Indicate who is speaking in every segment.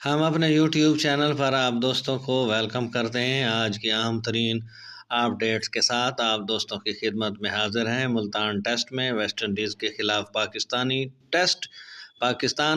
Speaker 1: हम अपने YouTube channel पर आप दोस्तों को वेलकम करते हैं। आज की अहम तरीन अपडेट्स के साथ आप दोस्तों की खिदमत में हाजिर हैं। मुल्तान टेस्ट में वेस्ट इंडीज़ के खिलाफ पाकिस्तान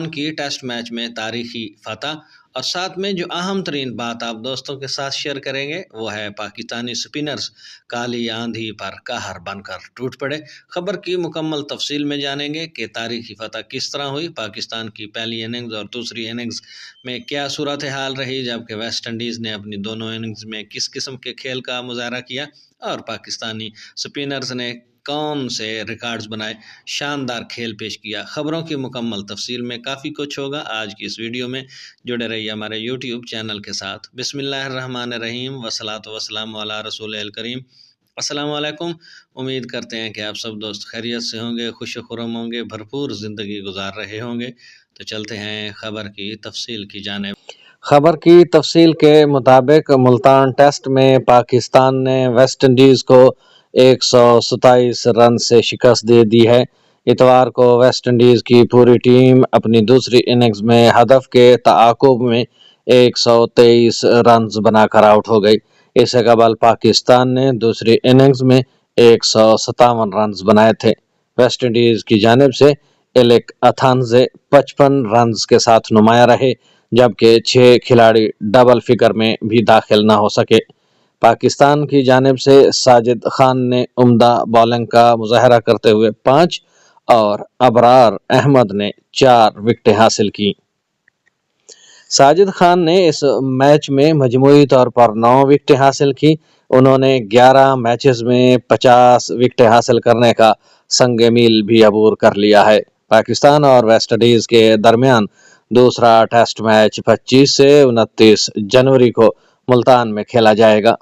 Speaker 1: की टेस्ट मैच में तारीखी फतह, और साथ में जो अहम तरीन बात आप दोस्तों के साथ शेयर करेंगे वो है पाकिस्तानी स्पिनर्स काली आंधी पर कहर बनकर टूट पड़े। खबर की मुकम्मल तफसील में जानेंगे कि तारीखी फतह किस तरह हुई, पाकिस्तान की पहली इनिंग्स और दूसरी इनिंग्स में क्या सूरत हाल रही, जबकि वेस्ट इंडीज़ ने अपनी दोनों इनिंग्स में किस किस्म के खेल का मुजाहरा किया और पाकिस्तानी स्पिनर्स ने कौन से रिकॉर्ड्स बनाए, शानदार खेल पेश किया। खबरों की मुकम्मल तफसील में काफ़ी कुछ होगा आज की इस वीडियो में। जुड़े रहिए हमारे यूट्यूब चैनल के साथ। बिस्मिल्लाहिर्रहमानिर्रहीम वस्सलातु वस्सलामु अला रसूलिल करीम। अस्सलाम वालेकुम। उम्मीद करते हैं कि आप सब दोस्त खैरियत से होंगे, खुश खुरम होंगे, भरपूर ज़िंदगी गुजार रहे होंगे। तो चलते हैं खबर की तफसील की जानिब।
Speaker 2: खबर की तफसील के मुताबिक मुल्तान टेस्ट में पाकिस्तान ने वेस्ट इंडीज़ को 127 रन से शिकस्त दे दी है। इतवार को वेस्ट इंडीज़ की पूरी टीम अपनी दूसरी इनिंग्स में हदफ के तआकुब में 123 रन बनाकर आउट हो गई। इससे कबल पाकिस्तान ने दूसरी इनिंग्स में 157 रन बनाए थे। वेस्ट इंडीज़ की जानिब से एलेक अथानजे 55 रन के साथ नुमाया रहे, जबकि 6 खिलाड़ी डबल फिगर में भी दाखिल न हो सके। पाकिस्तान की जानिब से साजिद खान ने उम्दा बॉलिंग का मुजाहरा करते हुए 5 और अबरार अहमद ने 4 विकेटें हासिल की। साजिद खान ने इस मैच में मजमूई तौर पर 9 विकेटें हासिल की। उन्होंने 11 मैचेस में 50 विकेटें हासिल करने का संग मील भी अबूर कर लिया है। पाकिस्तान और वेस्ट इंडीज़ के दरमियान दूसरा टेस्ट मैच 25 से 29 जनवरी को मुल्तान में खेला जाएगा।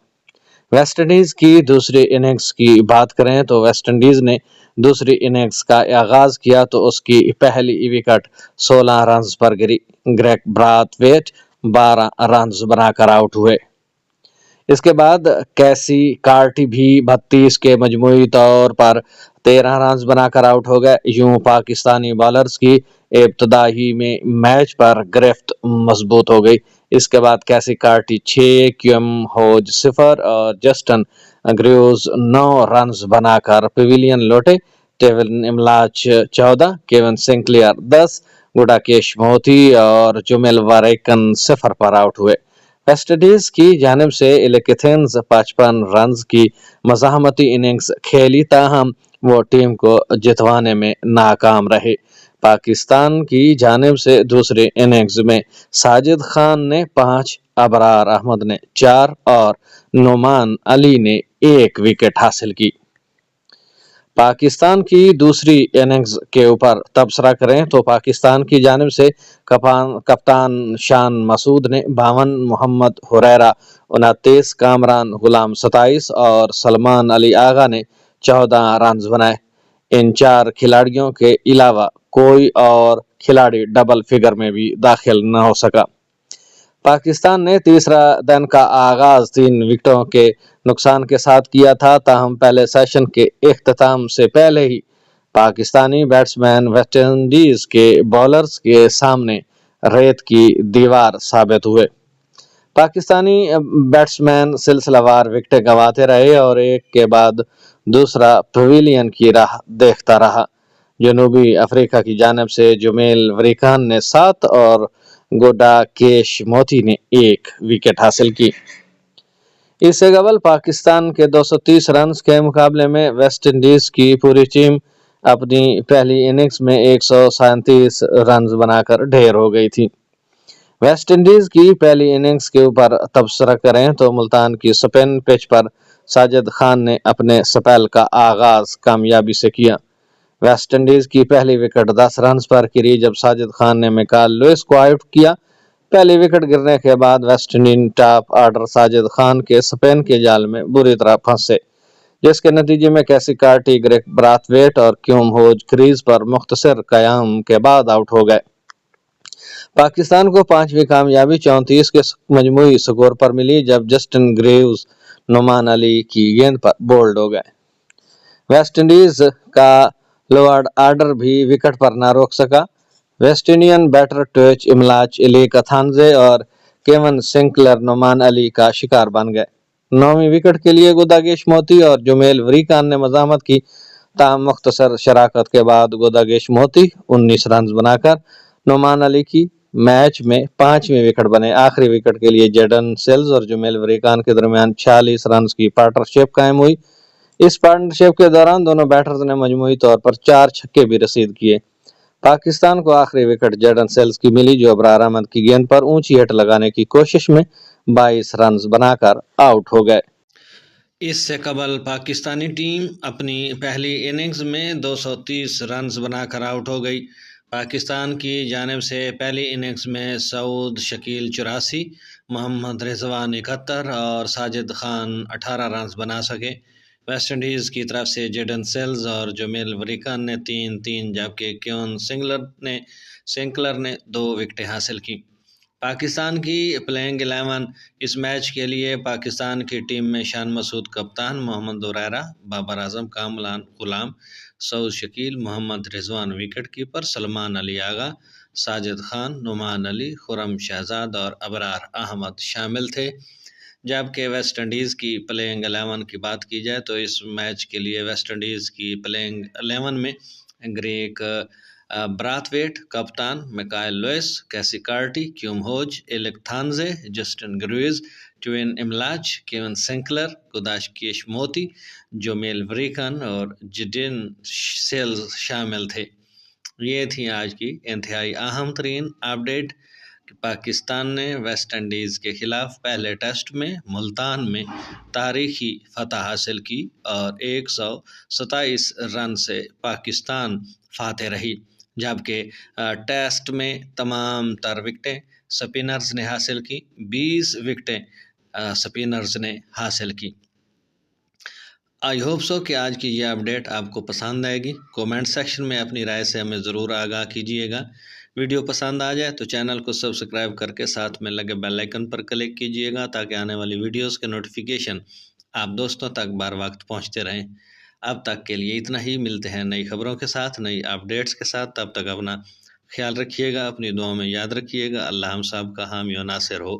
Speaker 2: वेस्ट इंडीज़ की दूसरी इनिंग्स की बात करें तो वेस्ट इंडीज़ ने दूसरी इनिंग्स का आगाज किया तो उसकी पहली विकेट 16 रन पर गिरी। ग्रेग ब्राथवेट 12 रन बनाकर आउट हुए। इसके बाद कैसी कार्टी भी 32 के मजमूई तौर पर 13 रन बनाकर आउट हो गए। यूं पाकिस्तानी बॉलर्स की इब्तदाई में मैच पर गिरफ्त मजबूत हो गई। इसके बाद कैसी कार्टी 6, क्यूम होज 0 और जस्टन ग्रूज 9 रन बनाकर पवेलियन लौटे। टेविन इमलाच 14, केविन सिंक्लियर 10, गुडाकेश मोती और जुमेल वारेकन 0 पर आउट हुए। वेस्ट इंडीज की जानिब से एलेकेथेंस 55 रन की मज़ाहमती इनिंग्स खेली, ताहम वो टीम को जितवाने में नाकाम रहे। पाकिस्तान की जानिब से दूसरी इनिंग्स में साजिद खान ने 5, अबरार अहमद ने 4 और नुमान अली ने 1 विकेट हासिल की। पाकिस्तान की दूसरी इनिंग्स के ऊपर तबसरा करें तो पाकिस्तान की जानिब से कप्तान शान मसूद ने 52, मोहम्मद हुरैरा 29, कामरान गुलाम 27 और सलमान अली आगा ने 14 रन बनाए। इन 4 खिलाड़ियों के अलावा कोई और खिलाड़ी डबल फिगर में भी दाखिल न हो सका। पाकिस्तान ने तीसरा दिन का आगाज 3 विकेटों के नुकसान के साथ किया था, ताहम पहले सेशन के इख्तिताम से पहले ही पाकिस्तानी बैट्समैन वेस्ट इंडीज के बॉलर्स के सामने रेत की दीवार साबित हुए। पाकिस्तानी बैट्समैन सिलसिलावार विकेटें गंवाते रहे और एक के बाद दूसरा पवेलियन की राह देखता रहा। जनूबी अफ्रीका की जानिब से जुमेल वरीकान ने 7 और गुडाकेश मोती ने 1 विकेट हासिल की। इससे कबल पाकिस्तान के 230 रन के मुकाबले में वेस्ट इंडीज की पूरी टीम अपनी पहली इनिंग्स में 137 रन बनाकर ढेर हो गई थी। वेस्ट इंडीज की पहली इनिंग्स के ऊपर तबसरा करें तो मुल्तान की स्पिन पिच पर साजिद खान ने अपने स्पेल का आगाज कामयाबी से किया। वेस्ट इंडीज की पहली विकेट 10 रन पर गिरी जब साजिद खान ने मिकाल लुइस को आउट किया। पहली विकेट गिरने के बाद West Indies top order Sajid Khan के स्पिन के जाल में बुरी तरह फंसे, जिसके नतीजे में कैसी कार्टी, ग्रेग ब्राथवेट और क्यूम होज क्रीज पर मुख्तसर कयाम के बाद आउट हो गए। पाकिस्तान को 5वीं कामयाबी 34 के मजमूई स्कोर पर मिली जब जस्टिन ग्रेव्स नुमान अली की गेंद पर बोल्ड हो गए। वेस्ट इंडीज का लोअर ऑर्डर भी विकेट पर न रोक सका। वेस्ट इंडियन बैटर टच इमलाच इली कथानजे और केवन सिंकलर नोमान अली का शिकार बन गए। 9वीं विकेट के लिए गुदागेश मोती और जुमेल वरीकान ने मजामत की, ताहम मुख्तसर शराकत के बाद गुदागेश मोती 19 रन बनाकर नोमान अली की मैच में 5वीं विकेट बने। आखिरी विकेट के लिए जेडन सेल्स और जुमेल वरीकान के दरमियान 46 रन की पार्टनरशिप कायम हुई। इस पार्टनरशिप के दौरान दोनों बैटर्स ने मजमूई तौर पर 4 छक्के भी रसीद किए। पाकिस्तान को आखिरी विकेट जेडन सेल्स की मिली, जो अबरार अहमद की गेंद पर ऊंची हिट लगाने की कोशिश में 22 रन बनाकर आउट हो गए।
Speaker 1: इससे कबल पाकिस्तानी टीम अपनी पहली इनिंग्स में 230 रन बनाकर आउट हो गई। पाकिस्तान की जानिब से पहली इनिंग्स में सऊद शकील 84, मोहम्मद रिजवान 71 और साजिद खान 18 रन बना सके। वेस्ट इंडीज़ की तरफ से जेडन सेल्स और जुमेल वरीकान ने 3-3 जबकि केवन सिंकलर ने 2 विकेटें हासिल की। पाकिस्तान की प्लेइंग 11 इस मैच के लिए पाकिस्तान की टीम में शान मसूद कप्तान, मोहम्मद उरैरा, बाबर आजम, कामरान गुलाम, सऊद शकील, मोहम्मद रिजवान विकेट कीपर, सलमान अली आगा, साजिद खान, नुमान अली, खुरम शहजाद और अबरार अहमद शामिल थे। जबकि वेस्ट इंडीज़ की प्लेइंग 11 की बात की जाए तो इस मैच के लिए वेस्ट इंडीज़ की प्लेइंग 11 में ग्रेग ब्राथवेट कप्तान, मिकाइल लुइस, कैसी कार्टी, क्यूम होज, एलेक थानजे, जस्टिन ग्रूइज, ट्वेन इमलाच, केवन सिंकलर, गुदागेश मोती, जोमेल वरीकान और जिडेन सेल्स शामिल थे। ये थी आज की इंतहाई अहम तरीन अपडेट। पाकिस्तान ने वेस्ट इंडीज़ के खिलाफ पहले टेस्ट में मुल्तान में तारीखी फतह हासिल की और 127 रन से पाकिस्तान फातेह रही। जबकि टेस्ट में तमाम तर विकटें स्पिनर्स ने हासिल की, 20 विकटें स्पिनर्स ने हासिल की। आई होप सो कि आज की ये अपडेट आपको पसंद आएगी। कमेंट सेक्शन में अपनी राय से हमें ज़रूर आगाह कीजिएगा। वीडियो पसंद आ जाए तो चैनल को सब्सक्राइब करके साथ में लगे बेल आइकन पर क्लिक कीजिएगा ताकि आने वाली वीडियोस के नोटिफिकेशन आप दोस्तों तक बार वक्त पहुंचते रहें। अब तक के लिए इतना ही, मिलते हैं नई खबरों के साथ, नई अपडेट्स के साथ। तब तक अपना ख्याल रखिएगा, अपनी दुआओं में याद रखिएगा। अल्लाह हम सब का हामी और नासिर हो।